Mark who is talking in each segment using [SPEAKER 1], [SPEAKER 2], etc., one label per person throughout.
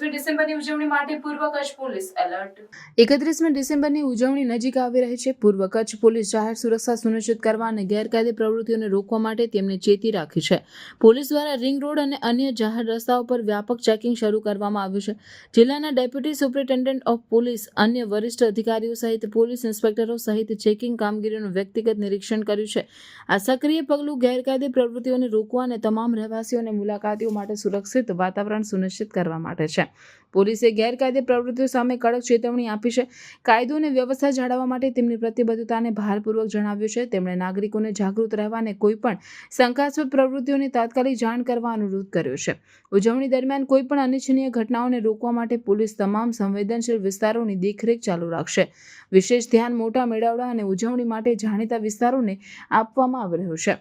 [SPEAKER 1] ડિસેમ્બરની ઉજવણી માટે પૂર્વ કચ્છ પોલીસ એલર્ટ. 31મી ડિસેમ્બરની ઉજવણી નજીક આવી રહી છે. પૂર્વ કચ્છ પોલીસ જાહેર સુરક્ષા સુનિશ્ચિત કરવા અને ગેરકાયદે પ્રવૃત્તિઓને રોકવા માટે તેમને ચેતી રાખી છે. પોલીસ દ્વારા રિંગ રોડ અને અન્ય જાહેર રસ્તાઓ પર વ્યાપક ચેકિંગ શરૂ કરવામાં આવ્યું છે. જિલ્લાના ડેપ્યુટી સુપ્રિન્ટેન્ડન્ટ ઓફ પોલીસ, અન્ય વરિષ્ઠ અધિકારીઓ સહિત પોલીસ ઇન્સ્પેક્ટરો સહિત ચેકિંગ કામગીરીનું વ્યક્તિગત નિરીક્ષણ કર્યું છે. આ સક્રિય પગલું ગેરકાયદે પ્રવૃત્તિઓને રોકવા અને તમામ રહેવાસીઓ અને મુલાકાતીઓ માટે સુરક્ષિત વાતાવરણ સુનિશ્ચિત કરવા માટે છે. પોલીસે ગેરકાયદે પ્રવૃત્તિઓ સામે કડક ચેતવણી આપી છે. કાયદો અને વ્યવસ્થા જાળવવા માટે તેમની પ્રતિબદ્ધતાને ભારપૂર્વક જણાવ્યું છે. તેમણે નાગરિકોને જાગૃત રહેવા અને કોઈપણ શંકાસ્પદ પ્રવૃત્તિઓની તાત્કાલિક જાણ કરવા અનુરોધ કર્યો છે. ઉજવણી દરમિયાન કોઈપણ અનિચ્છનીય ઘટનાઓને રોકવા માટે પોલીસ તમામ સંવેદનશીલ વિસ્તારોની દેખરેખ ચાલુ રાખશે. વિશેષ ધ્યાન મોટા મેળાવડા અને ઉજવણી માટે જાણીતા વિસ્તારોને આપવામાં આવી રહ્યું છે.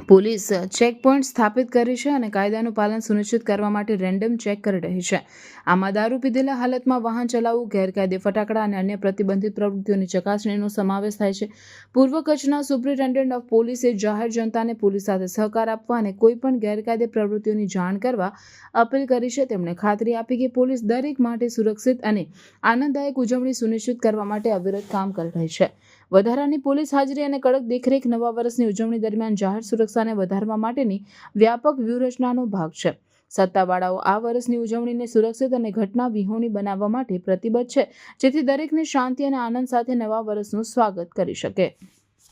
[SPEAKER 1] પોલીસ ચેકપોઇન્ટ સ્થાપિત કરી છે અને કાયદાનું પાલન સુનિશ્ચિત કરવા માટે રેન્ડમ ચેક કરી રહી છે. આમાં દારૂ પીધેલા હાલતમાં વાહન ચલાવવું, ગેરકાયદે ફટાકડા અને અન્ય પ્રતિબંધિત પ્રવૃત્તિઓની ચકાસણીનો સમાવેશ થાય છે. પૂર્વ કચ્છના સુપ્રિન્ટેન્ડન્ટ ઓફ પોલીસે જાહેર જનતાને પોલીસ સાથે સહકાર આપવા અને કોઈપણ ગેરકાયદે પ્રવૃત્તિઓની જાણ કરવા અપીલ કરી છે. તેમણે ખાતરી આપી કે પોલીસ દરેક માટે સુરક્ષિત અને આનંદદાયક ઉજવણી સુનિશ્ચિત કરવા માટે અવિરત કામ કરી રહી છે. વધારાની પોલીસ હાજરી અને કડક દેખરેખ નવા વર્ષની ઉજવણી દરમિયાન જાહેર સુરક્ષાને વધારવા માટેની વ્યાપક વ્યૂહરચનાનો ભાગ છે. સત્તાવાળાઓ આ વર્ષની ઉજવણીને સુરક્ષિત અને ઘટના વિહોણી બનાવવા માટે પ્રતિબદ્ધ છે, જેથી દરેકને શાંતિ અને આનંદ સાથે નવા વર્ષનું સ્વાગત કરી શકે.